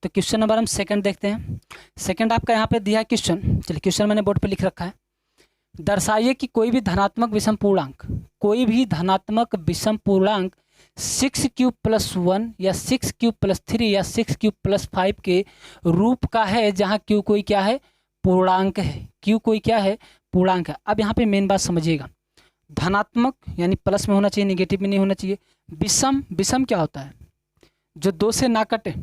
तो question number हम second देखते हैं। सेकंड आपका यहाँ पे दिया है क्वेश्चन, चलिए क्वेश्चन मैंने बोर्ड पे लिख रखा है। दर्शाइए कि कोई भी धनात्मक विषम पूर्णांक, कोई भी धनात्मक विषम पूर्णांक 6q+1 या 6q+3 या 6q+5 के रूप का है, जहाँ q कोई क्या है, पूर्णांक है। q कोई क्या है, पूर्णांक है। अब यहाँ पे मेन बात समझिएगा, धनात्मक यानी प्लस में होना चाहिए, निगेटिव में नहीं होना चाहिए। विषम, विषम क्या होता है, जो दो से ना कटे,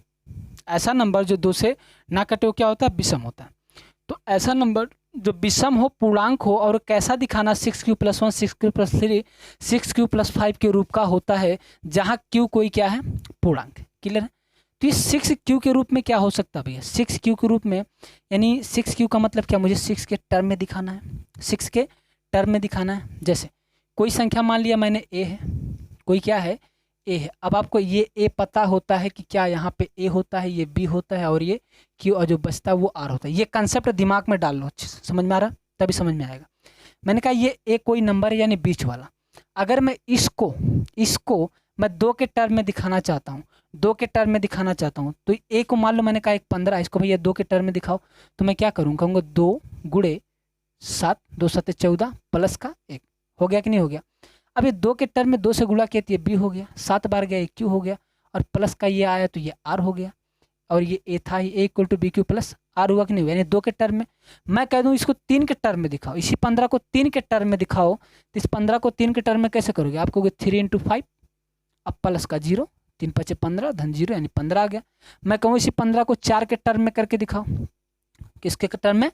ऐसा नंबर जो दो से ना कटे वो क्या होता है, विषम होता है। तो ऐसा नंबर जो विषम हो, पूर्णांक हो, और कैसा दिखाना, 6q+1 6q+3 6q+5 के रूप का होता है, जहाँ q कोई क्या है, पूर्णांक। क्लियर है। तो ये 6q के रूप में क्या हो सकता है भैया, 6q के रूप में, यानी 6q का मतलब क्या, मुझे 6 के टर्म में दिखाना है, 6 के टर्म में दिखाना है। जैसे कोई संख्या मान लिया मैंने a है, कोई क्या है, a है। अब आपको ये a पता होता है कि क्या यहाँ पे a होता है, ये b होता है, और ये q, और जो बचता है वो r होता है। ये कंसेप्ट दिमाग में डाल लो, समझ में आ रहा, तभी समझ में आएगा। मैंने कहा ये a कोई नंबर है, यानी बीच वाला। अगर मैं इसको मैं 2 के टर्म में दिखाना चाहता हूँ, 2 के टर्म में दिखाना चाहता हूँ, तो a को मान लो मैंने कहा 15, इसको भैया 2 के टर्म में दिखाओ, तो मैं क्या करूँ, कहूँगा 2 गुणे 7, 2 7 14 प्लस का 1, हो गया कि नहीं हो गया। अब ये 2 के टर्म में 2 से गुणा किया तो ये b हो गया, 7 बार गया ये q हो गया, और प्लस का ये आया तो ये r हो गया, और ये a था, ये a = bq प्लस r हुआ कि नहीं हुआ, यानी 2 के टर्म में। मैं कह दूँ इसको 3 के टर्म में दिखाओ, इसी 15 को 3 के टर्म में दिखाओ, तो इस 15 को 3 के टर्म में कैसे करोगे, आप कहोगे 3 × 5, अब प्लस का 0, 3 × 5 = 15, धन 0 यानी 15 आ गया। मैं कहूँ इसी 15 को 4 के टर्म में करके दिखाओ, किसके टर्म में,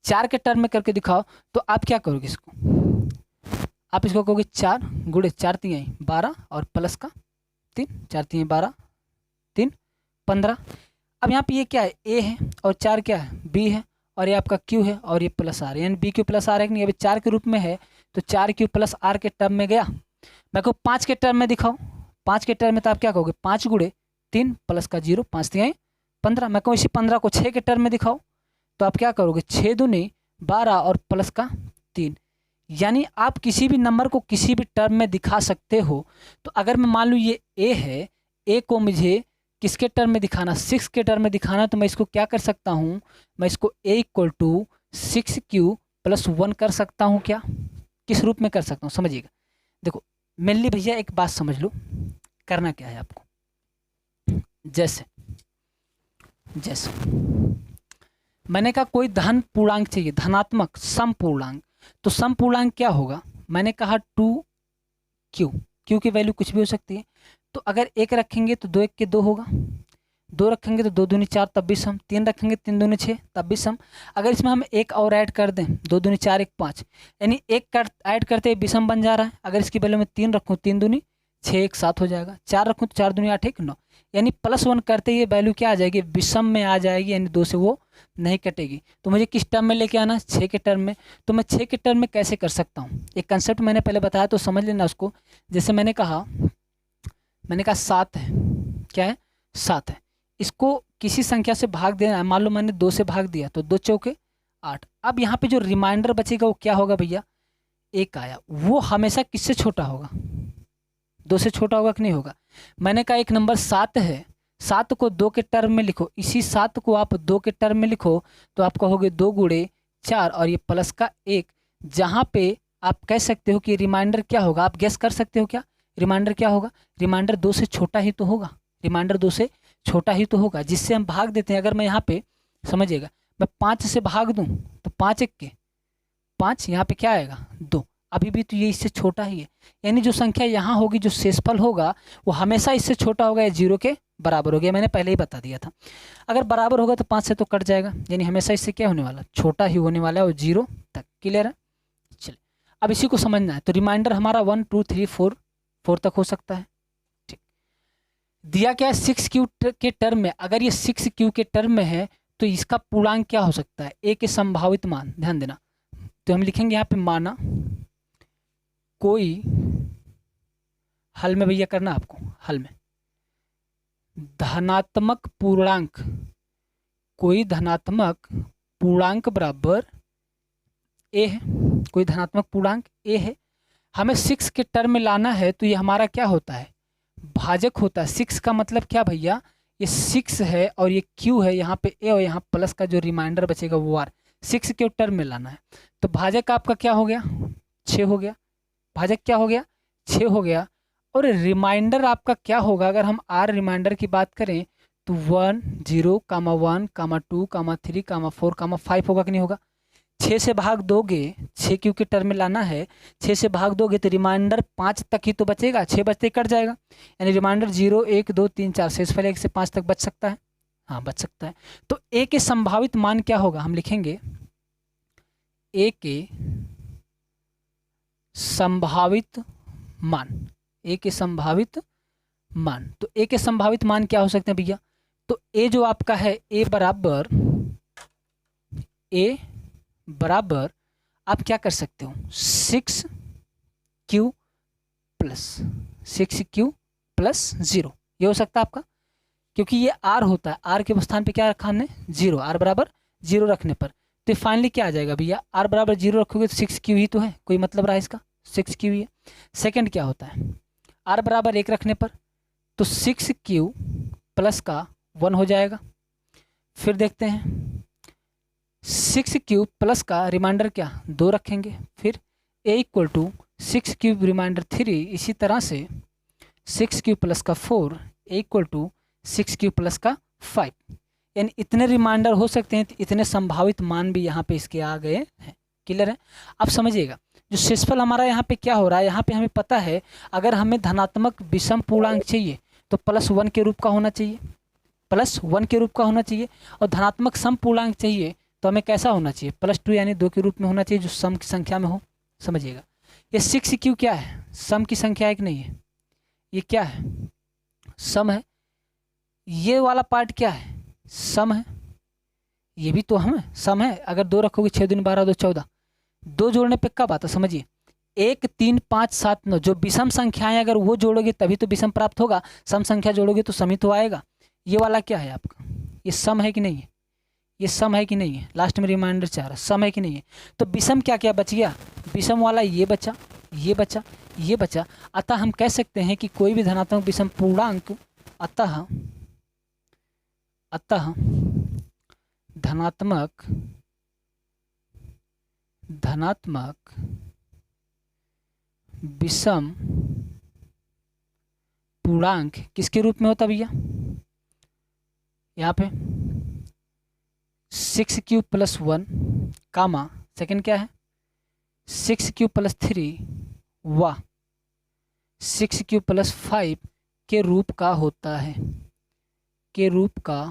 4 के टर्म में करके दिखाओ, तो आप क्या करोगे, इसको आप इसको कहोगे 4 गुणे 4 × 3 = 12, और प्लस का 3, 4 × 3 = 12, 3 15। अब यहाँ पे ये क्या है, a है, और 4 क्या है, b है, और ये आपका q है, और ये प्लस r, यानी bq प्लस r है कि नहीं। अभी 4 के रूप में है तो 4q प्लस r के टर्म में गया। मैं कहूँ 5 के टर्म में दिखाओ, 5 के टर्म में तो आप क्या कहोगे, 5 गुणे 3 प्लस का 0, 5 × 3 = 15। मैं कहूँ इसी 15 को 6 के टर्म में दिखाओ, तो आप क्या करोगे, 6 दूनी 12, और प्लस का 3। यानी आप किसी भी नंबर को किसी भी टर्म में दिखा सकते हो। तो अगर मैं मान लूँ ये a है, a को मुझे किसके टर्म में दिखाना, 6 के टर्म में दिखाना, तो मैं इसको क्या कर सकता हूँ, मैं इसको a = 6q+1 कर सकता हूँ। क्या, किस रूप में कर सकता हूँ, समझिएगा। देखो मेनली भैया एक बात समझ लो, करना क्या है आपको, जैसे मैंने कहा कोई धन पूर्णांक चाहिए, धनात्मक सम पूर्णांक, तो सम पूर्णांक क्या होगा, मैंने कहा 2q, q की वैल्यू कुछ भी हो सकती है। तो अगर 1 रखेंगे तो 2 × 1 = 2 होगा, 2 रखेंगे तो 2 दूनी 4 तब भी सम, 3 रखेंगे 3 दूनी 6 तब भी सम। अगर इसमें हम एक और ऐड कर दें, 2 दूनी 4 1 5, यानी एक ऐड करते ही विषम बन जा रहा है। अगर इसकी वैल्यू में 3 रखूँ, 3 दूनी 6 1 7 हो जाएगा, 4 रखूँ तो 4 दूनी 8 1 9, यानी +1 करते ही वैल्यू क्या आ जाएगी, विषम में आ जाएगी, यानी 2 से वो नहीं कटेगी। तो मुझे किस टर्म में लेके आना, 6 के टर्म में। तो मैं 6 के टर्म में कैसे कर सकता हूँ, एक कंसेप्ट मैंने पहले बताया तो समझ लेना उसको। जैसे मैंने कहा 7 है, क्या है, 7 है, इसको किसी संख्या से भाग देना है, मान लो मैंने 2 से भाग दिया तो 2 × 4 = 8। अब यहाँ पे जो रिमाइंडर बचेगा वो क्या होगा भैया, 1 आया, वो हमेशा किससे छोटा होगा, 2 से छोटा होगा कि नहीं होगा। मैंने कहा एक नंबर 7 है, 7 को 2 के टर्म में लिखो, इसी 7 को आप 2 के टर्म में लिखो, तो आप कहोगे 2 गुणे 4 और ये प्लस का 1, जहाँ पे आप कह सकते हो कि रिमाइंडर क्या होगा, आप गेस कर सकते हो क्या, रिमाइंडर क्या होगा, रिमाइंडर 2 से छोटा ही तो होगा, रिमाइंडर 2 से छोटा ही तो होगा, जिससे हम भाग देते हैं। अगर मैं यहाँ पे समझिएगा, मैं 5 से भाग दूँ तो 5 1 के 5, यहाँ पे क्या आएगा 2, अभी भी तो ये इससे छोटा ही है। यानी जो संख्या यहाँ होगी, जो शेषफल होगा वो हमेशा इससे छोटा होगा या 0 के बराबर हो गया, मैंने पहले ही बता दिया था। अगर बराबर होगा तो 5 से तो कट जाएगा, यानी हमेशा इससे क्या होने वाला, छोटा ही होने वाला है, और 0 तक। क्लियर है, चलिए अब इसी को समझना है। तो रिमाइंडर हमारा 1 2 3 4 तक हो सकता है। ठीक, दिया क्या है 6q के टर्म में, अगर ये 6q के टर्म में है तो इसका पूर्णांक क्या हो सकता है, a के संभावित मान, ध्यान देना। तो हम लिखेंगे यहाँ पे माना कोई, हल में भैया करना आपको, हल में धनात्मक पूर्णांक, कोई धनात्मक पूर्णांक बराबर a है, कोई धनात्मक पूर्णांक a है, हमें 6 के टर्म में लाना है, तो ये हमारा क्या होता है, भाजक होता है। 6 का मतलब क्या भैया, ये 6 है और ये q है, यहाँ पे a और यहाँ प्लस का जो रिमाइंडर बचेगा वो r, 6 के टर्म में लाना है। तो भाजक आपका क्या हो गया, 6 हो गया, भाजक क्या हो गया, 6 हो गया। और रिमाइंडर आपका क्या होगा, अगर हम r रिमाइंडर की बात करें तो 1 0 1 2 3 4 5 होगा कि नहीं होगा। 6 से भाग दोगे, 6 क्यू के टर्म में लाना है, 6 से भाग दोगे तो रिमाइंडर 5 तक ही तो बचेगा, 6 बचते कट जाएगा, यानी रिमाइंडर 0 1 2 3 4 शेष फल 1 से 5 तक बच सकता है, हाँ बच सकता है। तो a के संभावित मान क्या होगा, हम लिखेंगे a के संभावित मान, a के संभावित मान। तो a के संभावित मान क्या हो सकते हैं भैया, तो a जो आपका है a बराबर आप क्या कर सकते हो 6q प्लस 0, ये हो सकता है आपका, क्योंकि ये r होता है, r के स्थान पे क्या रखा हमने 0, r बराबर 0 रखने पर तो फाइनली क्या आ जाएगा भैया, r बराबर 0 रखोगे तो 6q ही तो है, कोई मतलब रहा इसका, 6q ही है। सेकंड क्या होता है, r बराबर 1 रखने पर तो 6q प्लस का 1 हो जाएगा। फिर देखते हैं 6q प्लस का रिमाइंडर क्या 2 रखेंगे, फिर a equal to 6q reminder 3, इसी तरह से 6q प्लस का 4 a equal to 6q plus का 5, यानी इतने रिमाइंडर हो सकते हैं, इतने संभावित मान भी यहाँ पे इसके आ गए हैं। क्लियर है, अब समझिएगा जो शेषफल हमारा यहाँ पे क्या हो रहा है, यहाँ पे हमें पता है अगर हमें धनात्मक विषम पूर्णांक चाहिए तो +1 के रूप का होना चाहिए, +1 के रूप का होना चाहिए, और धनात्मक सम पूर्णांक चाहिए तो हमें कैसा होना चाहिए, +2 यानी 2 के रूप में होना चाहिए, जो सम की संख्या में हो। समझिएगा ये 6q क्या है, सम की संख्या है कि नहीं है, ये क्या है सम है, ये वाला पार्ट क्या है सम है, ये भी तो हम सम है। अगर 2 रखोगे 6 दूनी 12 2 14, 2 जोड़ने पे कब आता समझिए 1 3 5 7 9, जो विषम संख्याएं अगर वो जोड़ोगे तभी तो विषम प्राप्त होगा, सम संख्या जोड़ोगे तो सम ही तो आएगा। ये वाला क्या है आपका, ये सम है कि नहीं है, ये सम है कि नहीं है, लास्ट में रिमाइंडर चाह रहा सम है कि नहीं है। तो विषम क्या क्या बच गया, विषम वाला ये बचा, ये बचा, ये बचा। अतः हम कह सकते हैं कि कोई भी धनात्मक विषम पूर्णांक अतः धनात्मक विषम पूर्णांक किसके रूप में होता भैया, यहाँ पे 6q प्लस 1 कामा सेकेंड क्या है 6q प्लस 3 व 6q प्लस 5 के रूप का होता है, के रूप का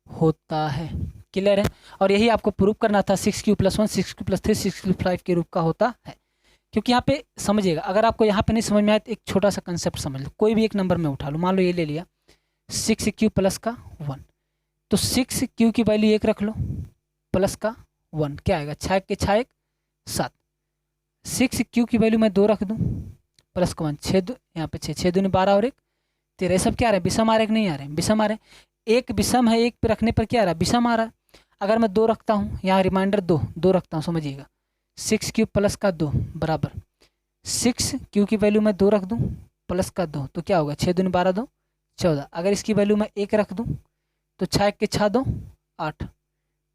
होता है। क्लियर है, और यही आपको प्रूव करना था 6q plus 1 6q plus 3 6q plus 5 के रूप का होता है। क्योंकि यहाँ पे समझिएगा, अगर आपको यहाँ पे नहीं समझ में आया तो एक छोटा सा कंसेप्ट समझ लो, कोई भी एक नंबर में उठा लो, मान लो ये ले लिया 6q प्लस का 1, तो 6q की वैल्यू 1 रख लो प्लस का 1 क्या आएगा 6 के 6 1 7, 6q की वैल्यू मैं 2 रख दूँ प्लस का 1 6 यहाँ पे 6 दूनी 12 और 1 13, सब क्या आ रहा है विषम आ रहा है कि नहीं आ रहे हैं, विषम आ रहे हैं, एक विषम है, एक पे रखने पर क्या आ रहा है विषम आ रहा है। अगर मैं 2 रखता हूँ यहाँ रिमाइंडर 2 रखता हूँ, समझिएगा 6q प्लस का 2 बराबर 6q की वैल्यू मैं 2 रख दूँ प्लस का 2 तो क्या होगा 6 दूनी 12 2 14, अगर इसकी वैल्यू मैं 1 रख दूँ तो 6 के 6 2 8,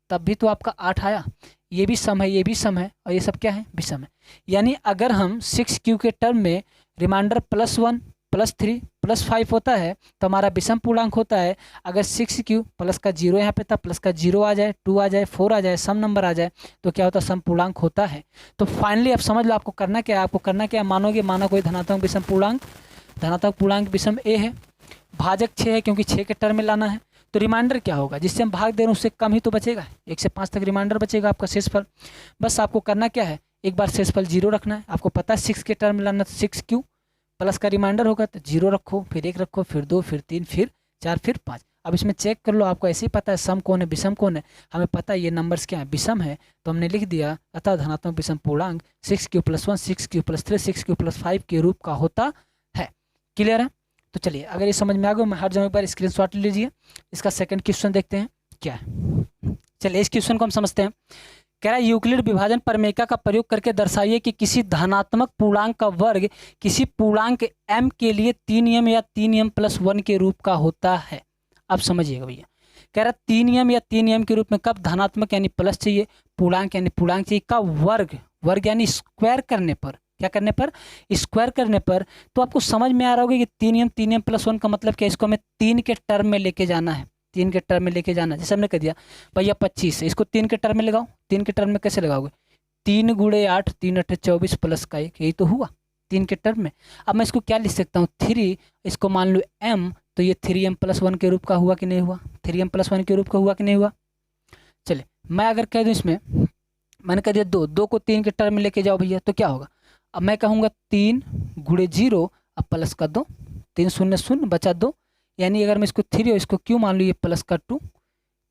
तब भी तो आपका 8 आया। ये भी सम है, ये भी सम है, और ये सब क्या है विषम है। यानी अगर हम 6q के टर्म में रिमाइंडर +1 +3 +5 होता है तो हमारा विषम पूर्णांक होता है। अगर 6q प्लस का 0 यहाँ पे था, प्लस का 0 आ जाए, 2 आ जाए, 4 आ जाए, सम नंबर आ जाए तो क्या होता है सम पूर्णांक होता है। तो फाइनली अब समझ लो आपको करना क्या है, आपको करना क्या है, मानोगे माना कोई धनात्मक विषम पूर्णांक, धनात्मक पूर्णांक विषम a है, भाजक 6 है क्योंकि 6 के टर्म में लाना है, तो रिमाइंडर क्या होगा जिससे हम भाग दे रहे हैं उससे कम ही तो बचेगा, 1 से 5 तक रिमाइंडर बचेगा आपका शेषफल। बस आपको करना क्या है, एक बार शेषफल 0 रखना है, आपको पता है 6 के टर्म में लाना, तो 6q प्लस का रिमाइंडर होगा तो 0 रखो, फिर 1 रखो, फिर 2, फिर 3, फिर 4, फिर 5। अब इसमें चेक कर लो, आपको ऐसे ही पता है सम कौन है विषम कौन है, हमें पता है ये नंबर्स क्या है विषम है, तो हमने लिख दिया अतः धनात्मक विषम पूर्णांक 6q plus 1 6q plus 3 6q plus 5 के रूप का होता है। क्लियर है, तो चलिए अगर ये समझ में आ गया मैं हर जगह पर स्क्रीनशॉट ले लीजिए। इसका सेकंड क्वेश्चन देखते हैं क्या है। चलिए इस क्वेश्चन को हम समझते हैं। कह रहा है यूक्लिड विभाजन प्रमेय का प्रयोग करके दर्शाइए कि किसी धनात्मक पूर्णांक का वर्ग किसी पूर्णांक m के लिए 3m या 3m प्लस 1 के रूप का होता है। अब समझिएगा भैया, कह रहा 3m या 3m के रूप में कब धनात्मक यानी प्लस चाहिए, पूर्णांक यानी पूर्णांक चाहिए का वर्ग, वर्ग यानी स्क्वायर करने पर, क्या करने पर, स्क्वायर करने पर। तो आपको समझ में आ रहा होगा कि 3m प्लस 1 का मतलब क्या है, इसको हमें 3 के टर्म में लेके जाना है, 3 के टर्म में लेके जाना है। जैसे हमने कह दिया भैया 25 है, इसको 3 के टर्म में लगाओ, 3 के टर्म में कैसे लगाओगे, 3 गुणे 8, 3 8 24 प्लस का 1, यही तो हुआ 3 के टर्म में। अब मैं इसको क्या लिख सकता हूँ 3, इसको मान लो m, तो ये 3m प्लस 1 के रूप का हुआ कि नहीं हुआ, 3m प्लस 1 के रूप का हुआ कि नहीं हुआ। चलिए मैं अगर कह दूँ इसमें, मैंने कह दिया 2, 2 को 3 के टर्म में लेके जाओ भैया, तो क्या होगा, अब मैं कहूँगा 3 गुणे 0 अब प्लस का 2, 3 शून्य शून्य बचा 2, यानी अगर मैं इसको 3 और इसको क्यू मान लूँ, ये प्लस का 2,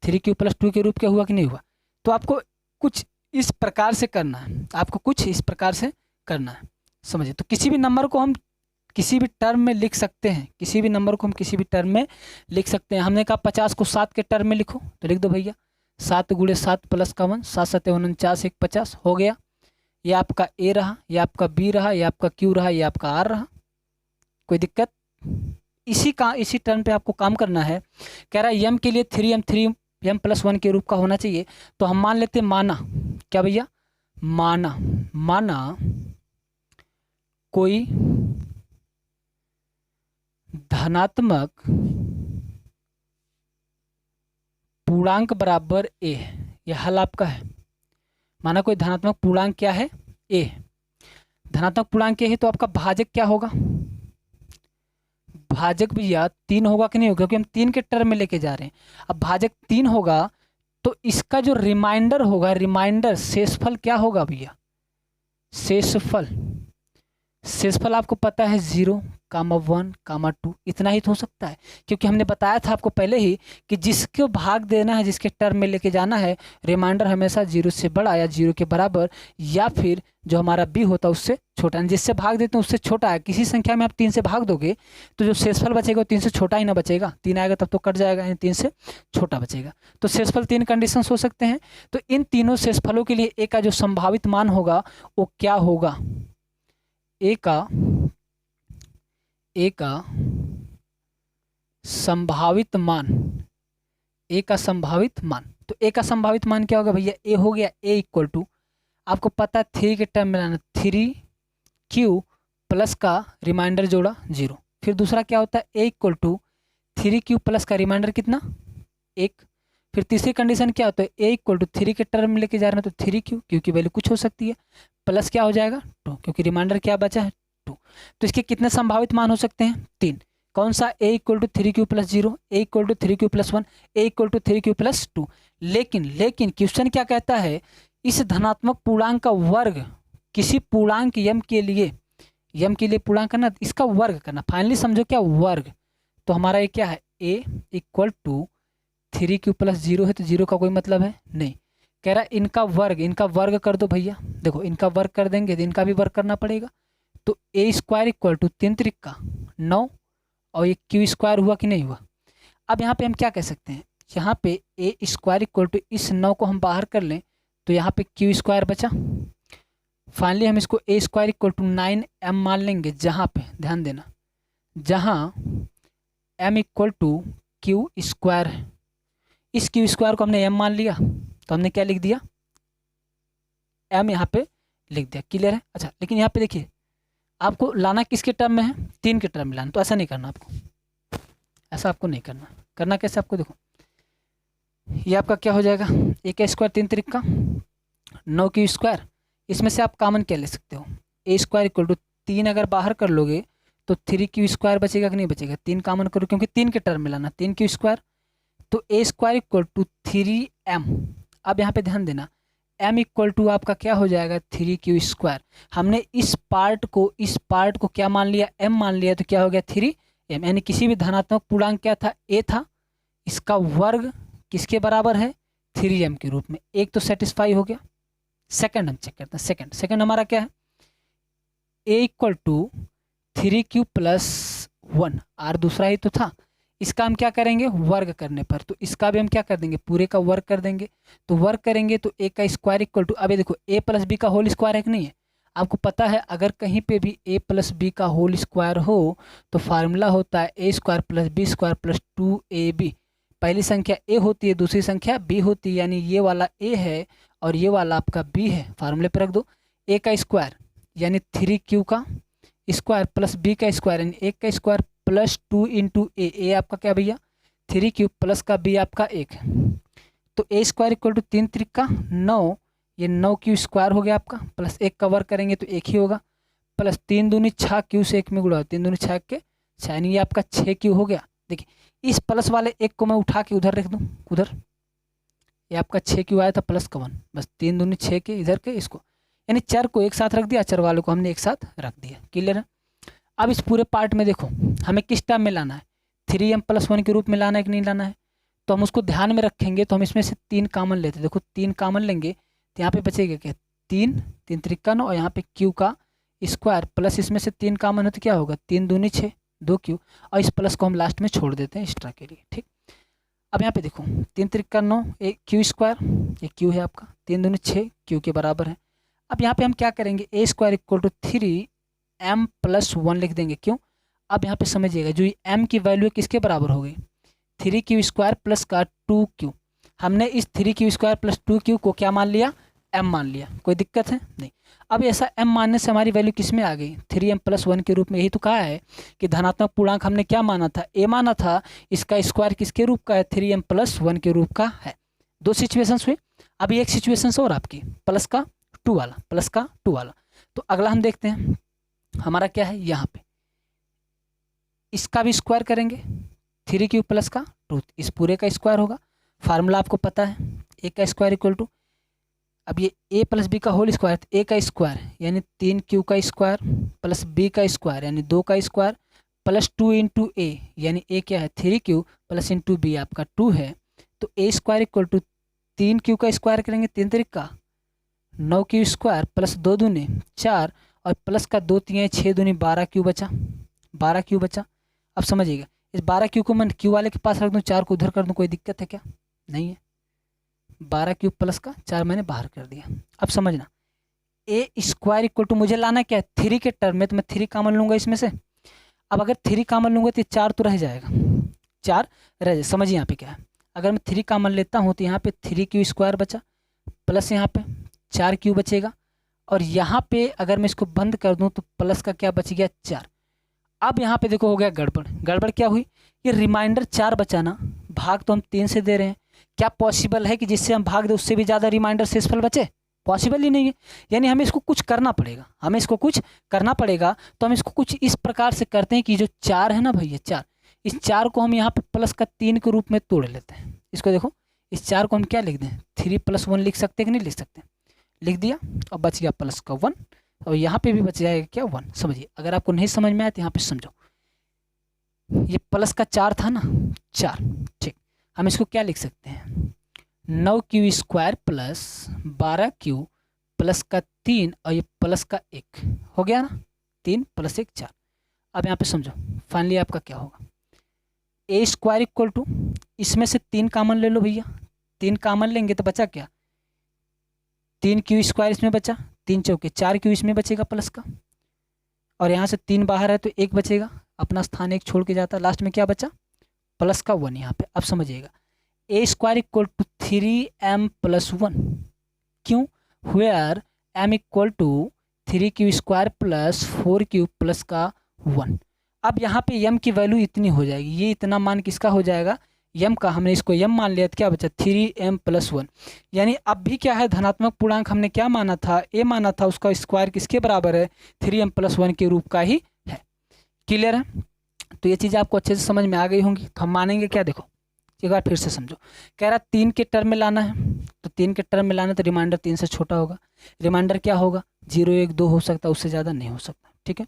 3q प्लस 2 के रूप का हुआ कि नहीं हुआ। तो आपको कुछ इस प्रकार से करना है, आपको कुछ इस प्रकार से करना है, समझिए। तो किसी भी नंबर को हम किसी भी टर्म में लिख सकते हैं, किसी भी नंबर को हम किसी भी टर्म में लिख सकते हैं। हमने कहा 50 को 7 के टर्म में लिखो, तो लिख दो भैया 7 गुणे 7 प्लस का 1, 7 7 49, 1 50 हो गया। ये आपका ए रहा, ये आपका बी रहा, ये आपका क्यू रहा, ये आपका आर रहा, कोई दिक्कत। इसी टर्म पे आपको काम करना है। कह रहा है यम के लिए 3m प्लस 1 के रूप का होना चाहिए, तो हम मान लेते हैं, माना क्या भैया, माना कोई धनात्मक पूर्णांक बराबर a है, यह हल आपका है। माना कोई धनात्मक पूर्णांक क्या है, a, धनात्मक पूर्णांक a है, तो आपका भाजक क्या होगा, भाजक भैया 3 होगा कि नहीं होगा, क्योंकि हम 3 के टर्म में लेके जा रहे हैं। अब भाजक 3 होगा तो इसका जो रिमाइंडर होगा, रिमाइंडर शेषफल क्या होगा भैया, शेषफल आपको पता है 0, 1, 2 इतना ही तो हो सकता है, क्योंकि हमने बताया था आपको पहले ही कि जिसको भाग देना है, जिसके टर्म में लेके जाना है, रिमाइंडर हमेशा 0 से बड़ा या 0 के बराबर, या फिर जो हमारा b होता है उससे छोटा। जिससे भाग देते हैं उससे छोटा है। किसी संख्या में आप 3 से भाग दोगे तो जो शेषफल बचेगा वो 3 से छोटा ही ना बचेगा, 3 आएगा तब तो कट जाएगा, यानी 3 से छोटा बचेगा। तो शेषफल 3 कंडीशन हो सकते हैं। तो इन तीनों शेषफलों के लिए a का जो संभावित मान होगा वो क्या होगा, a का संभावित मान, a का संभावित मान, तो a का संभावित मान क्या होगा भैया, a हो गया a इक्वल टू, आपको पता है 3 के टर्म में लाना, 3q प्लस का रिमाइंडर जोड़ा 0। फिर दूसरा क्या होता है, a equal to 3q plus का रिमाइंडर कितना 1। फिर तीसरी कंडीशन क्या होता है, a इक्वल टू 3 के टर्म में लेके जा रहे हैं तो 3q, क्यों की वैल्यू कुछ हो सकती है, प्लस क्या हो जाएगा 2, क्योंकि रिमाइंडर क्या बचा है 2। तो इसके कितने संभावित मान हो सकते हैं, 3। कौन सा, a equal to 3q plus 0, a equal to 3q plus 1, a equal to 3q plus 2। लेकिन क्वेश्चन क्या कहता है, इस धनात्मक पूर्णांक का वर्ग किसी पूर्णांक यम के लिए पूर्णांक करना, इसका वर्ग करना, फाइनली समझो क्या वर्ग। तो हमारा ये क्या है, a equal to 3q plus 0 है, तो 0 का कोई मतलब है नहीं। कह रहा है इनका वर्ग कर दो भैया, देखो इनका वर्ग कर देंगे तो इनका भी वर्ग करना पड़ेगा। तो a स्क्वायर इक्वल टू 3 त्रिका 9, और ये q स्क्वायर हुआ कि नहीं हुआ। अब यहाँ पे हम क्या कह सकते हैं, यहाँ पे a स्क्वायर इक्वल टू इस 9 को हम बाहर कर लें तो यहाँ पे q स्क्वायर बचा। फाइनली हम इसको a square equal to 9m मान लेंगे, जहाँ पे ध्यान देना, जहाँ m equal to q square है। इस q स्क्वायर को हमने m मान लिया तो हमने क्या लिख दिया, m यहाँ पे लिख दिया, क्लियर है। अच्छा लेकिन यहाँ पे देखिए आपको लाना किसके टर्म में है, 3 के टर्म में लाना। तो ऐसा नहीं करना आपको, ऐसा आपको नहीं करना कैसे, आपको देखो ये आपका क्या हो जाएगा, a का स्क्वायर 3 त्रिका 9q स्क्वायर, इसमें से आप कॉमन क्या ले सकते हो, a स्क्वायर इक्वल टू 3 अगर बाहर कर लोगे तो 3q स्क्वायर बचेगा कि नहीं बचेगा, 3 कॉमन करो क्योंकि 3 के टर्म में लाना, 3q स्क्वायर, तो a square equal to 3m। अब यहाँ पे ध्यान देना, m इक्वल टू आपका क्या हो जाएगा 3q स्क्वायर। हमने इस पार्ट को क्या मान लिया, m मान लिया, तो क्या हो गया 3m, यानी किसी भी धनात्मक पूर्णांक क्या था, a था, इसका वर्ग किसके बराबर है 3m के रूप में। एक तो सेटिस्फाई हो गया। सेकंड हम चेक करते हैं, सेकंड हमारा क्या है, a equal to 3q plus 1, r दूसरा ही तो था, इसका हम क्या करेंगे वर्ग करने पर, तो इसका भी हम क्या कर देंगे पूरे का वर्ग कर देंगे। तो वर्ग करेंगे तो a का स्क्वायर इक्वल टू, अब ये देखो a प्लस बी का होल स्क्वायर है कि नहीं है, आपको पता है अगर कहीं पे भी a प्लस बी का होल स्क्वायर हो तो फार्मूला होता है a square plus B square plus 2ab। पहली संख्या ए होती है, दूसरी संख्या बी होती है, यानी ये वाला ए है और ये वाला आपका बी है। फार्मूले पर रख दो, ए का स्क्वायर यानी 3q का स्क्वायर प्लस बी का स्क्वायर यानी 1 का स्क्वायर प्लस 2 इंटू ए आपका क्या भैया 3q प्लस का बी आपका 1 है। तो ए स्क्वायर इक्वल टू 3 त्रिका 9, ये 9q स्क्वायर हो गया आपका, प्लस 1 का वर्ग करेंगे तो 1 ही होगा, प्लस 3 दूनी 6 q से 1 में गुणा, 3 दूनी 6 के 6 यानी ये आपका 6q हो गया। देखिए इस प्लस वाले 1 को मैं उठा के उधर रख दूँ, उधर ये आपका 6q आया था प्लस का 1, बस 3 दूनी 6 के इधर के इसको, यानी चर को एक साथ रख दिया, चर वालों को हमने एक साथ रख दिया। क्लियर है। अब इस पूरे पार्ट में देखो हमें किस टाइम में लाना है, 3m+1 के रूप में लाना है कि नहीं लाना है, तो हम उसको ध्यान में रखेंगे। तो हम इसमें से 3 कॉमन लेते हैं, देखो 3 कॉमन लेंगे तो यहाँ पे बचेगा क्या 3 त्रिका 9 और यहाँ पे q का स्क्वायर प्लस इसमें से 3 कॉमन है तो क्या होगा 3 दूनी 6 2q, और इस प्लस को हम लास्ट में छोड़ देते हैं एक्स्ट्रा के लिए। ठीक, अब यहाँ पे देखो 3 त्रिका 9 एक q स्क्वायर, ये q है आपका, 3 दूनी 6 q के बराबर है। अब यहाँ पे हम क्या करेंगे, ए स्क्वायर इक्वल टू 3m+1 लिख देंगे। क्यों, अब यहाँ पे समझिएगा जो m की वैल्यू किसके बराबर हो गई 3q स्क्वायर प्लस का 2q, हमने इस 3q स्क्वायर प्लस 2q को क्या मान लिया m मान लिया, कोई दिक्कत है नहीं। अब ऐसा m मानने से हमारी वैल्यू किस में आ गई 3m+1 के रूप में। यही तो कहा है कि धनात्मक पूर्णांक हमने क्या माना था a माना था, इसका स्क्वायर किसके रूप का है 3m+1 के रूप का है। दो सिचुएशंस हुई, अभी एक सिचुएशन और आपकी प्लस का 2 वाला, प्लस का 2 वाला। तो अगला हम देखते हैं हमारा क्या है, यहाँ पे इसका भी स्क्वायर करेंगे 3q प्लस का 2, इस पूरे का स्क्वायर होगा। फार्मूला आपको पता है, ए का स्क्वायर इक्वल टू, अब ये a प्लस बी का होल स्क्वायर, a का स्क्वायर यानी 3q का स्क्वायर प्लस b का स्क्वायर यानी 2 का स्क्वायर प्लस 2 इंटू ए यानी a क्या है 3q प्लस इंटू बी आपका 2 है। तो a square equal to 3q का स्क्वायर करेंगे 3 त्रिका 9q स्क्वायर प्लस 2 दूनी 4 और प्लस का 2 3 6 दूनी 12q बचा, 12q बचा। अब समझिएगा इस 12q को मैं q वाले के पास रख दूँ, 4 को उधर कर दूँ, कोई दिक्कत है क्या, नहीं है। 12q प्लस का 4 मैंने बाहर कर दिया। अब समझना ए स्क्वायर इक्वल टू मुझे लाना क्या है 3 के टर्म में, तो मैं 3 कॉमन लूँगा इसमें से। अब अगर 3 कॉमन लूँगा तो 4 तो रह जाएगा, 4 रह जाए। समझिए यहाँ पे क्या है, अगर मैं 3 कॉमन लेता हूँ तो यहाँ पे 3q स्क्वायर बचा प्लस यहाँ पे 4q बचेगा, और यहाँ पे अगर मैं इसको बंद कर दूँ तो प्लस का क्या बच गया 4। अब यहाँ पे देखो हो गया गड़बड़, गड़बड़ क्या हुई, ये रिमाइंडर 4 बचाना, भाग तो हम 3 से दे रहे हैं, क्या पॉसिबल है कि जिससे हम भाग दें उससे भी ज़्यादा रिमाइंडर शेषफल बचे, पॉसिबल ही नहीं है। यानी हमें इसको कुछ करना पड़ेगा, हमें इसको कुछ करना पड़ेगा। तो हम इसको कुछ इस प्रकार से करते हैं कि जो 4 है ना भैया 4, इस 4 को हम यहाँ पे प्लस का 3 के रूप में तोड़ लेते हैं। इसको देखो इस 4 को हम क्या लिख दें 3+1 लिख सकते हैं कि नहीं लिख सकते, लिख दिया और बच गया प्लस का 1, और यहाँ पे भी बच जाएगा क्या 1। समझिए अगर आपको नहीं समझ में आया तो यहाँ पे समझो, ये प्लस का 4 था ना 4, ठीक, हम इसको क्या लिख सकते हैं 9q square plus 12q plus का 3 और ये प्लस का 1 हो गया ना, 3 प्लस 1 4। अब यहाँ पे समझो फाइनली आपका क्या होगा, ए स्क्वायर इक्वल टू, इसमें से 3 कॉमन ले लो भैया, 3 कॉमन लेंगे तो बचा क्या 3q स्क्वायर इसमें बचा, 3 चौके 4q इसमें बचेगा प्लस का, और यहाँ से 3 बाहर है तो 1 बचेगा, अपना स्थान 1 छोड़ के जाता, लास्ट में क्या बचा प्लस का 1 यहाँ पे। अब समझिएगा ए स्क्वायर इक्वल टू 3m+1, क्यों, where m equal to 3q square plus 4q plus का 1। अब यहाँ पे m की वैल्यू इतनी हो जाएगी, ये इतना मान किसका हो जाएगा m का, हमने इसको m मान लिया तो क्या बचा 3m+1। यानी अब भी क्या है धनात्मक पूर्णांक हमने क्या माना था a माना था, उसका स्क्वायर किसके बराबर है 3m+1 के रूप का ही है। क्लियर है। तो ये चीज़ आपको अच्छे से समझ में आ गई होंगी। तो हम मानेंगे क्या, देखो एक बार फिर से समझो, कह रहा 3 के टर्म में लाना है, तो 3 के टर्म में लाना तो रिमाइंडर 3 से छोटा होगा, रिमाइंडर क्या होगा 0 1 2 हो सकता है, उससे ज़्यादा नहीं हो सकता। ठीक है,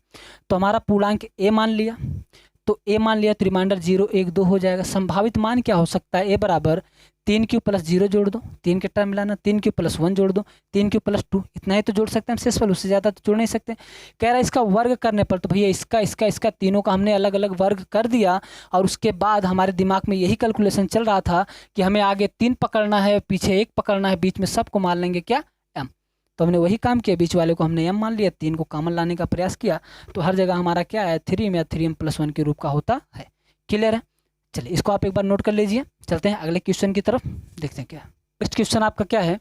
तो हमारा पूर्णांक ए मान लिया, तो ए मान लिया तो रिमाइंडर 0 1 2 हो जाएगा। संभावित मान क्या हो सकता है, ए बराबर 3q प्लस 0 जोड़ दो, 3 के टर्म मिलाना, 3q प्लस 1 जोड़ दो, 3q प्लस 2, इतना ही तो जोड़ सकते हैं हम शेषफल, उससे ज़्यादा तो जोड़ नहीं सकते। कह रहा है इसका वर्ग करने पर, तो भैया इसका तीनों का हमने अलग अलग वर्ग कर दिया, और उसके बाद हमारे दिमाग में यही कैलकुलेशन चल रहा था कि हमें आगे 3 पकड़ना है, पीछे 1 पकड़ना है, बीच में सबको मान लेंगे क्या m। तो हमने वही काम किया, बीच वाले को हमने m मान लिया, 3 को कॉमन लाने का प्रयास किया, तो हर जगह हमारा क्या है 3 में 3m+1 के रूप का होता है। क्लियर है। चलिए इसको आप एक बार नोट कर लीजिए। चलते हैं अगले क्वेश्चन की तरफ, देखते हैं क्या। नेक्स्ट क्वेश्चन आपका क्या है,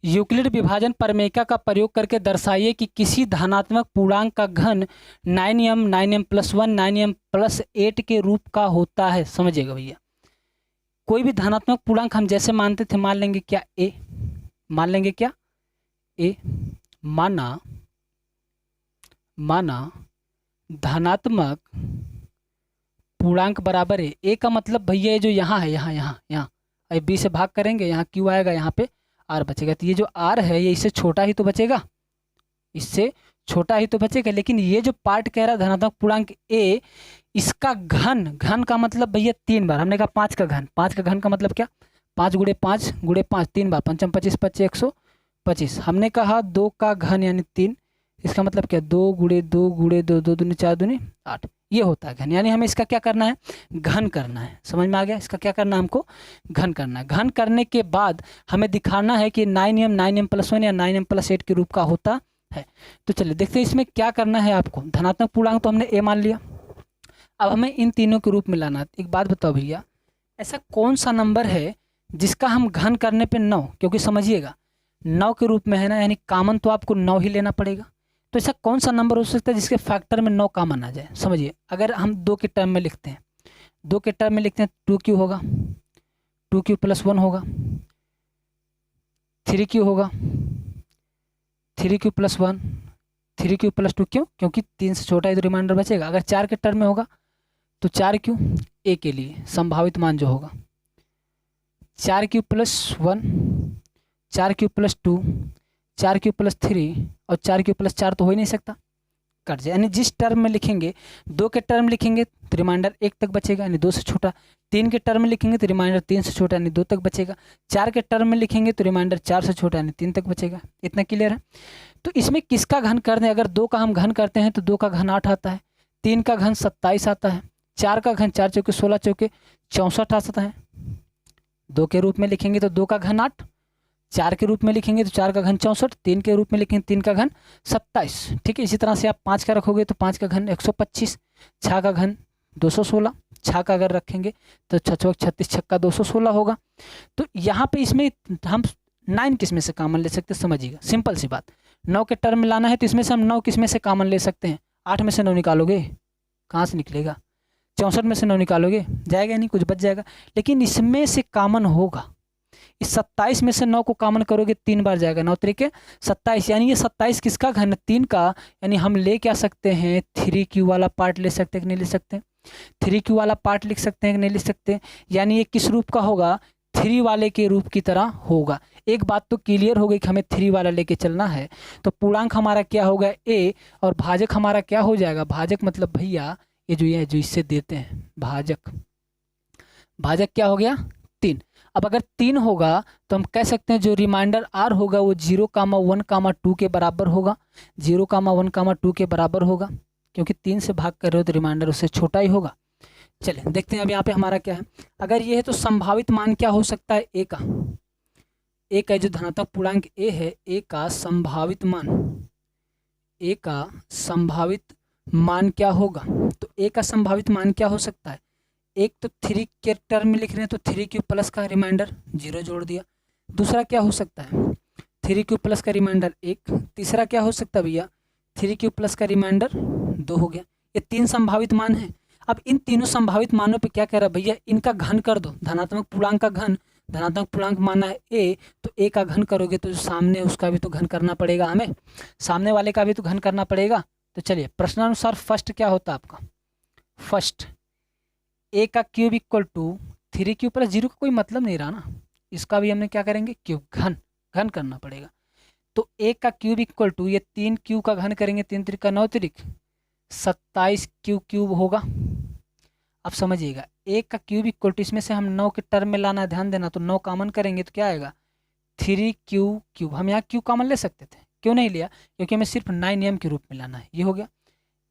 यूक्लिड विभाजन प्रमेयिका का प्रयोग करके दर्शाइए कि किसी धनात्मक पूर्णांक का घन 9m 9m+1 9m+8 के रूप का होता है। समझिएगा भैया, कोई भी धनात्मक पूर्णांक हम जैसे मानते थे, मान लेंगे क्या a, मान लेंगे क्या a, माना धनात्मक पूर्णांक बराबर है a का मतलब भैया ये जो यहाँ है, यहाँ b से भाग करेंगे, यहाँ q आएगा, यहाँ पे r बचेगा। तो ये जो r है ये इससे छोटा ही तो बचेगा, इससे छोटा ही तो बचेगा। लेकिन ये जो पार्ट कह रहा है धनात्मक पूर्णांक a, इसका घन का मतलब भैया 3 बार, हमने कहा 5 का घन, 5 का घन का मतलब क्या, 5 गुणे 5 गुणे 5 3 बार, 5 25 25 125। हमने कहा 2 का घन यानी 3, इसका मतलब क्या 2 गुणे 2 गुणे 2 2 दूनी 4 दूनी 8, ये होता है घन। यानी हमें इसका क्या करना है, घन करना है। समझ में आ गया, इसका क्या करना है, हमको घन करना है। घन करने के बाद हमें दिखाना है कि 9m 9m+1 या 9m+8 के रूप का होता है। तो चलिए देखते हैं इसमें क्या करना है आपको। धनात्मक पूर्णांक तो हमने a मान लिया, अब हमें इन तीनों के रूप में लाना है। एक बात बताओ भैया, ऐसा कौन सा नंबर है जिसका हम घन करने पे 9, क्योंकि समझिएगा 9 के रूप में है ना, यानी कॉमन तो आपको 9 ही लेना पड़ेगा। तो ऐसा कौन सा नंबर हो सकता है जिसके फैक्टर में 9 कॉमन आ जाए। समझिए, अगर हम 2 के टर्म में लिखते हैं, 2 के टर्म में लिखते हैं 2q होगा, 2q+1 होगा, 3q होगा, 3q+1, 3q+2, क्यों, क्योंकि 3 से छोटा है तो रिमाइंडर बचेगा। अगर 4 के टर्म में होगा तो 4q a के लिए संभावित मान जो होगा, 4q+1, 4q+2, 4q+3 और 4q+4 तो हो ही नहीं सकता, कट जाए। यानी जिस टर्म में लिखेंगे, 2 के टर्म लिखेंगे तो रिमाइंडर 1 तक बचेगा यानी 2 से छोटा, 3 के टर्म में लिखेंगे तो रिमाइंडर 3 से छोटा यानी 2 तक बचेगा, 4 के टर्म में लिखेंगे तो रिमाइंडर 4 से छोटा यानी 3 तक बचेगा। इतना क्लियर है। तो इसमें किसका घन कर दें, अगर 2 का हम घन करते हैं तो 2 का घन 8 आता है, 3 का घन 27 आता है, 4 का घन 4 चौके 16 चौके 64 आता है। 2 के रूप में लिखेंगे तो 2 का घन 8, 4 के रूप में लिखेंगे तो 4 का घन 64, 3 के रूप में लिखेंगे 3 का घन 27। ठीक है, इसी तरह से आप 5 का रखोगे तो 5 का घन 125, 6 का घन 216, 6 का अगर रखेंगे तो 6 36, 6 का 216 होगा। तो यहाँ पे इसमें हम 9 किस में से कॉमन ले सकते हैं, समझिएगा, सिंपल सी बात। 9 के टर्म में लाना है तो इसमें से हम 9 किस में से कॉमन ले सकते हैं, 8 में से 9 निकालोगे, कहाँ से निकलेगा, 64 में से 9 निकालोगे, जाएगा नहीं, कुछ बच जाएगा। लेकिन इसमें से कॉमन होगा, इस 27 में से 9 को कॉमन करोगे 3 बार जाएगा, 9 तरीके 27, यानी ये 27 किसका घन है, 3 का। यानी हम ले क्या सकते हैं, 3q वाला पार्ट ले सकते हैं कि नहीं ले सकते, 3q वाला पार्ट लिख सकते हैं कि नहीं लिख सकते। यानी ये किस रूप का होगा, 3 वाले के रूप की तरह होगा। एक बात तो क्लियर हो गई कि हमें 3 वाला लेके चलना है। तो पूर्णांक हमारा क्या होगा a, और भाजक हमारा क्या हो जाएगा, भाजक मतलब भैया ये जो इससे देते हैं भाजक क्या हो गया 3। अब अगर 3 होगा तो हम कह सकते हैं जो रिमाइंडर r होगा वो 0,1,2 के बराबर होगा, 0,1,2 के बराबर होगा, क्योंकि 3 से भाग कर रहे हो तो रिमाइंडर उससे छोटा ही होगा। चलिए देखते हैं अब यहाँ पे हमारा क्या है। अगर ये है तो संभावित मान क्या हो सकता है, a का जो धनात्मक पूर्णांक a है, a का संभावित मान क्या होगा। तो a का संभावित मान क्या हो सकता है, एक तो 3 के टर्म में लिख रहे हैं तो 3q+ का रिमाइंडर 0 जोड़ दिया। दूसरा क्या हो सकता है, 3q+ का रिमाइंडर 1। तीसरा क्या हो सकता है भैया, 3q+ का रिमाइंडर 2 हो गया। ये 3 संभावित मान हैं। अब इन तीनों संभावित मानों पे क्या कह रहा है भैया, इनका घन कर दो। धनात्मक पूर्णांक का घन, धनात्मक पूर्णांक माना है a, तो a का घन करोगे तो सामने उसका भी तो घन करना पड़ेगा, हमें सामने वाले का भी तो घन करना पड़ेगा। तो चलिए प्रश्नानुसार फर्स्ट क्या होता है आपका, फर्स्ट a का क्यूब इक्वल टू 3q + 0 का कोई मतलब नहीं रहा ना, इसका भी हमने क्या करेंगे, क्यूब घन करना पड़ेगा। तो a का क्यूब इक्वल टू ये 3q का घन करेंगे, 3 3 9 3 27q क्यूब होगा। अब समझिएगा, a का क्यूब इक्वल टू इसमें से हम 9 के टर्म में लाना, ध्यान देना, तो 9 कॉमन करेंगे तो क्या आएगा 3q क्यूब। हम यहाँ q कॉमन ले सकते थे, क्यों नहीं लिया, क्योंकि हमें सिर्फ 9m के रूप में लाना है। ये हो गया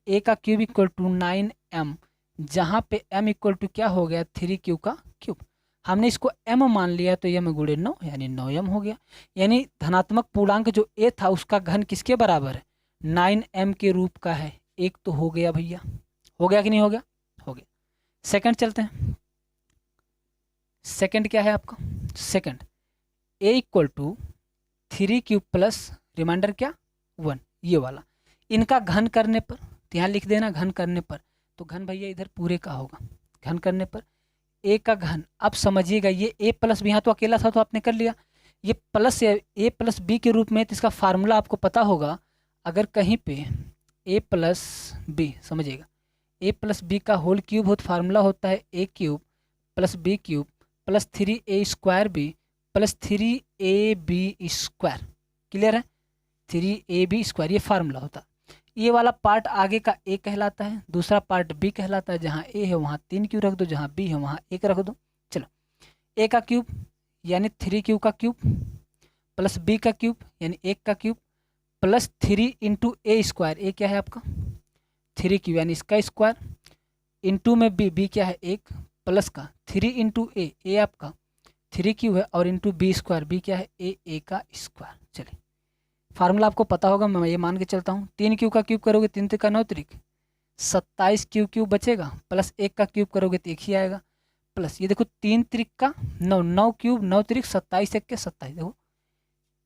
a का क्यूब इक्वल टू 9m, जहाँ पे m इक्वल टू क्या हो गया 3q का क्यूब। हमने इसको m मान लिया तो m गुणे 9 यानी 9m हो गया। यानी धनात्मक पूर्णांक जो a था उसका घन किसके बराबर है, 9m के रूप का है। एक तो हो गया भैया, हो गया कि नहीं हो गया, हो गया। सेकंड चलते हैं, सेकंड क्या है आपका, second A equal to 3 cube plus remainder क्या 1, ये वाला। इनका घन करने पर, तो यहाँ लिख देना घन करने पर, तो घन भैया इधर पूरे का होगा, घन करने पर ए का घन। अब समझिएगा ये ए प्लस बी, यहाँ तो अकेला था तो आपने कर लिया, ये प्लस ए प्लस बी के रूप में, तो इसका फार्मूला आपको पता होगा। अगर कहीं पे ए प्लस बी, समझिएगा ए प्लस बी का होल क्यूब हो तो फार्मूला होता है A cube plus B cube plus 3a square B plus 3ab square. Clear है, 3ab स्क्वायर ये फार्मूला होता। ये वाला पार्ट आगे का ए कहलाता है, दूसरा पार्ट बी कहलाता है। जहाँ ए है वहाँ 3 क्यूब रख दो, जहाँ बी है वहाँ 1 रख दो। चलो, ए का क्यूब यानी 3 क्यूब का क्यूब प्लस बी का क्यूब यानी 1 का क्यूब प्लस 3 इंटू ए स्क्वायर, ए क्या है आपका 3 क्यूब यानी इसका स्क्वायर, इंटू में बी क्या है 1 प्लस का 3 इंटू ए आपका 3 क्यूब है और इंटू बी स्क्वायर, बी क्या है ए का स्क्वायर। चलिए फार्मूला आपको पता होगा, मैं ये मान के चलता हूँ। 3 क्यूब का क्यूब करोगे 3 त्रिक 9 त्रिक 27 क्यूब बचेगा, प्लस 1 का क्यूब करोगे तो 1 ही आएगा, प्लस ये देखो 3 त्रिक का 9, 9 क्यूब 9 त्रिक 27 1 के 27, देखो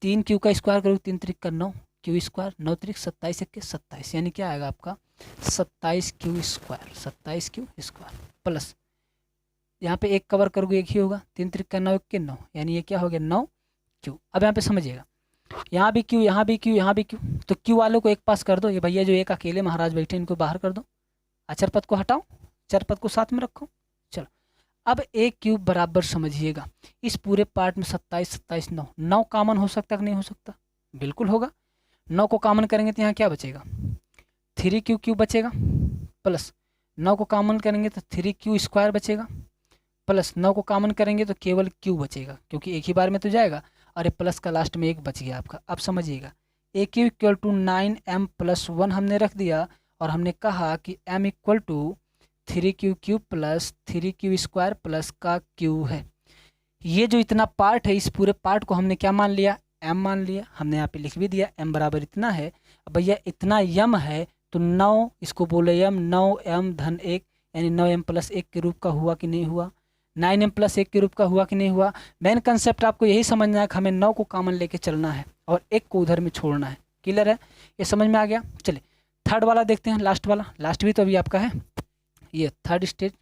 3 क्यूब का स्क्वायर करोगे 3 त्रिक का 9 क्यू स्क्वायर 9 त्रिक 27 1 के 27, यानी क्या आएगा आपका 27 Q square, 27 Q square plus यहाँ पे 1 कवर करोगे 1 ही होगा, 3 त्रिक का 9 1 के 9, यानी ये क्या हो गया 9 क्यू। अब यहाँ पे समझिएगा, यहाँ भी क्यू यहाँ भी क्यू यहाँ भी क्यू, तो क्यू वालों को एक पास कर दो। ये भैया जो एक अकेले महाराज बैठे इनको बाहर कर दो, अचर पद को हटाओ, चर पद को साथ में रखो। चलो अब ए क्यूब बराबर समझिएगा इस पूरे पार्ट में 27 27 9, 9 कॉमन हो सकता कि नहीं हो सकता, बिल्कुल होगा। 9 को कॉमन करेंगे तो यहाँ क्या बचेगा 3 क्यू बचेगा, प्लस 9 को कॉमन करेंगे तो 3 क्यू स्क्वायर बचेगा, प्लस 9 को कॉमन करेंगे तो केवल क्यू बचेगा क्योंकि एक ही बार में तो जाएगा, और ये प्लस का लास्ट में 1 बच गया आपका। अब समझिएगा A Q equal to 9m plus 1 हमने रख दिया, और हमने कहा कि m equal to 3 Q plus 3 Q square plus का क्यू है। ये जो इतना पार्ट है इस पूरे पार्ट को हमने क्या मान लिया m मान लिया, हमने यहाँ पे लिख भी दिया m बराबर इतना है। अब भैया इतना m है तो 9 इसको बोले m, 9m धन 1 यानी 9m प्लस 1 के रूप का हुआ कि नहीं हुआ, 9m प्लस 1 के रूप का हुआ कि नहीं हुआ। मेन कंसेप्ट आपको यही समझना है कि हमें 9 को कॉमन लेके चलना है और 1 को उधर में छोड़ना है। क्लियर है, ये समझ में आ गया। चलिए थर्ड वाला देखते हैं, लास्ट वाला, लास्ट भी तो अभी आपका है, ये थर्ड स्टेज।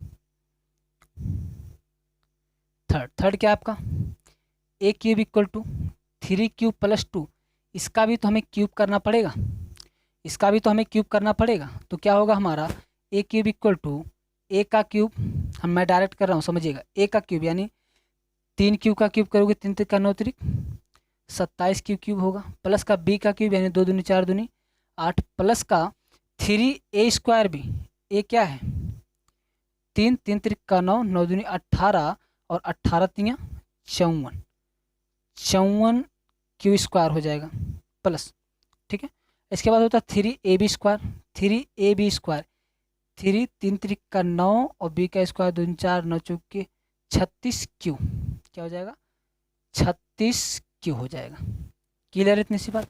थर्ड क्या आपका A cube equal to 3 cube plus 2, इसका भी तो हमें क्यूब करना पड़ेगा, इसका भी तो हमें क्यूब करना पड़ेगा। तो क्या होगा हमारा ए क्यूब इक्वल टू ए का क्यूब, मैं डायरेक्ट कर रहा हूँ समझिएगा, ए का क्यूब यानी 3 क्यूब का क्यूब करोगे 3 त्रिक का 9 त्रिक 27 क्यूब होगा, प्लस का बी का क्यूब यानी 2 दूनी 4 दूनी 8, प्लस का 3a स्क्वायर बी, ए क्या है 3 3 त्रिक का 9 9 दूनी 18 और 18 तियाँ 54 क्यू स्क्वायर हो जाएगा प्लस, ठीक है। इसके बाद होता है 3ab स्क्वायर, 3ab स्क्वायर 3 3 त्रिक का 9 और बी का स्क्वायर 2 4 9 चौक के 36 क्यू, क्या हो जाएगा 36 क्यू हो जाएगा। क्लियर है इतनी सी बात।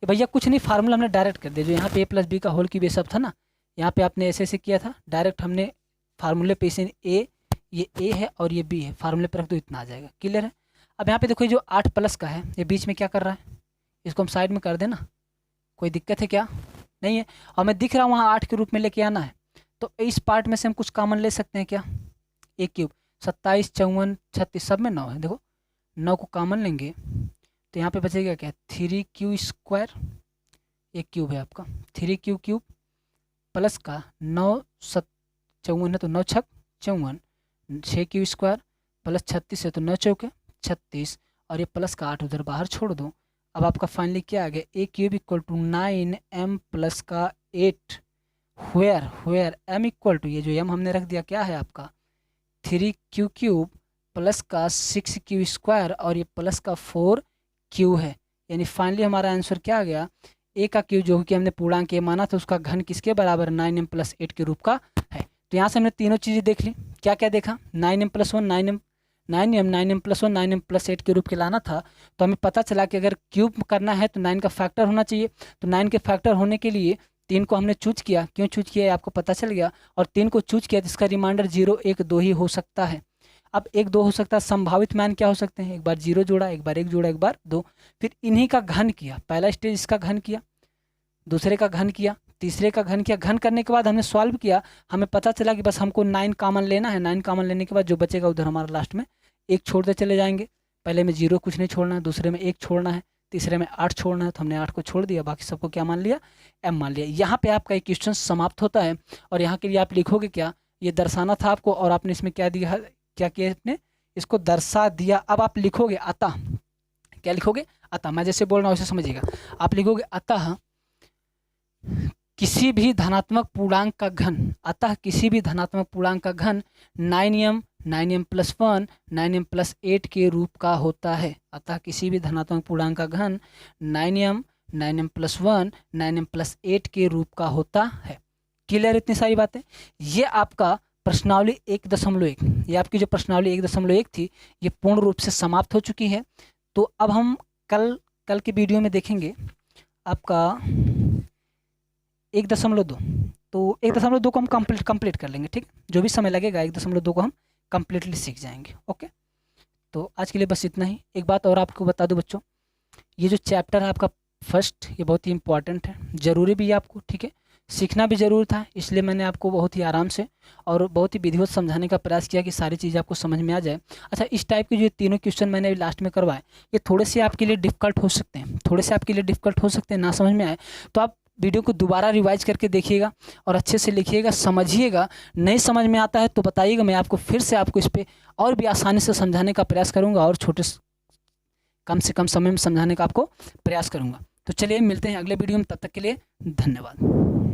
भैया कुछ नहीं, फार्मूला हमने डायरेक्ट कर दिया, जो यहाँ पे ए प्लस बी का होल की बेस अब था ना, यहाँ पे आपने ऐसे किया था, डायरेक्ट हमने फार्मूले पे इसे ये ए है और ये बी है, फार्मूले पे रख दो इतना आ जाएगा। क्लियर है। अब यहाँ पे देखो जो 8 प्लस का है ये बीच में क्या कर रहा है, इसको हम साइड में कर देना, कोई दिक्कत है क्या, नहीं है। और मैं दिख रहा हूँ वहाँ 8 के रूप में लेके आना है, तो इस पार्ट में से हम कुछ कॉमन ले सकते हैं क्या, ए क्यूब 27 54 36 सब में 9 है, देखो 9 को कॉमन लेंगे तो यहाँ पे बचेगा क्या 3 क्यू स्क्वायर, एक क्यूब है आपका 3 क्यूब प्लस का 9 7 54 है तो 9 छक 54 6 क्यू स्क्वायर प्लस 36 है तो 9 चौके 36 और ये प्लस का 8 उधर बाहर छोड़ दो। अब आपका फाइनली क्या आ गया A cube equal to 9m plus का 8 वेयर m इक्वल टू, ये जो m हमने रख दिया क्या है आपका 3 क्यूब प्लस का 6 क्यू स्क्वायर और ये प्लस का 4 क्यू है। यानी फाइनली हमारा आंसर क्या आ गया ए का क्यू जो कि हमने पूर्णांक ए माना था उसका घन किसके बराबर 9m प्लस 8 के रूप का है। तो यहाँ से हमने तीनों चीज़ें देख ली, क्या क्या देखा 9m plus 1 9m plus 1 9m plus 8 के रूप के लाना था। तो हमें पता चला कि अगर क्यूब करना है तो 9 का फैक्टर होना चाहिए, तो 9 के फैक्टर होने के लिए 3 को हमने चूज किया, क्यों चूज किया आपको पता चल गया, और 3 को चूज किया तो इसका रिमाइंडर 0 1 2 ही हो सकता है। अब 1 2 हो सकता है, संभावित मान क्या हो सकते हैं, एक बार 0 जोड़ा, एक बार 1 जोड़ा, एक बार 2, फिर इन्हीं का घन किया। पहला स्टेज इसका घन किया, दूसरे का घन किया, तीसरे का घन किया। घन करने के बाद हमने सॉल्व किया, हमें पता चला कि बस हमको 9 कॉमन लेना है। 9 कॉमन लेने के बाद जो बचेगा उधर हमारा लास्ट में 1 छोड़ते चले जाएंगे। पहले में 0 कुछ नहीं छोड़ना है, दूसरे में 1 छोड़ना है, तीसरे में 8 छोड़ना है, तो हमने 8 को छोड़ दिया, बाकी सबको क्या मान लिया, m मान लिया। यहाँ पे आपका एक क्वेश्चन समाप्त होता है और यहाँ के लिए आप लिखोगे क्या, ये दर्शाना था आपको और आपने इसमें क्या दिया, क्या किया आपने, इसको दर्शा दिया। अब आप लिखोगे अतः, क्या लिखोगे, अतः, मैं जैसे बोल रहा हूँ वैसे समझिएगा। आप लिखोगे अतः किसी भी धनात्मक पूर्णांक का घन, अतः किसी भी धनात्मक पूर्णांक का घन 9m 9m + 1 9m + 8 के रूप का होता है। अतः किसी भी धनात्मक पूर्णांक का घन 9m 9m + 1 9m + 8 के रूप का होता है। क्लियर इतनी सारी बातें। ये आपका प्रश्नावली 1.1, ये आपकी जो प्रश्नावली 1.1 थी ये पूर्ण रूप से समाप्त हो चुकी है। तो अब हम कल के वीडियो में देखेंगे आपका 1.2, तो 1.2 को हम कंप्लीट कर लेंगे, ठीक। जो भी समय लगेगा 1.2 को हम कंप्लीटली सीख जाएंगे। ओके, तो आज के लिए बस इतना ही। एक बात और आपको बता दूं बच्चों, ये जो चैप्टर है आपका फर्स्ट, ये बहुत ही इंपॉर्टेंट है, ज़रूरी भी है आपको, ठीक है, सीखना भी ज़रूर था। इसलिए मैंने आपको बहुत ही आराम से और बहुत ही विधिवत समझाने का प्रयास किया कि सारी चीज़ें आपको समझ में आ जाए। अच्छा, इस टाइप के जो तीनों क्वेश्चन मैंने लास्ट में करवाए, ये थोड़े से आपके लिए डिफ़िकल्ट हो सकते हैं, थोड़े से आपके लिए डिफ़िकल्ट हो सकते हैं, ना समझ में आए तो आप वीडियो को दोबारा रिवाइज करके देखिएगा और अच्छे से लिखिएगा, समझिएगा। नहीं समझ में आता है तो बताइएगा, मैं आपको फिर से आपको इस पर और भी आसानी से समझाने का प्रयास करूँगा और कम से कम समय में समझाने का आपको प्रयास करूँगा। तो चलिए मिलते हैं अगले वीडियो में, तब तक के लिए धन्यवाद।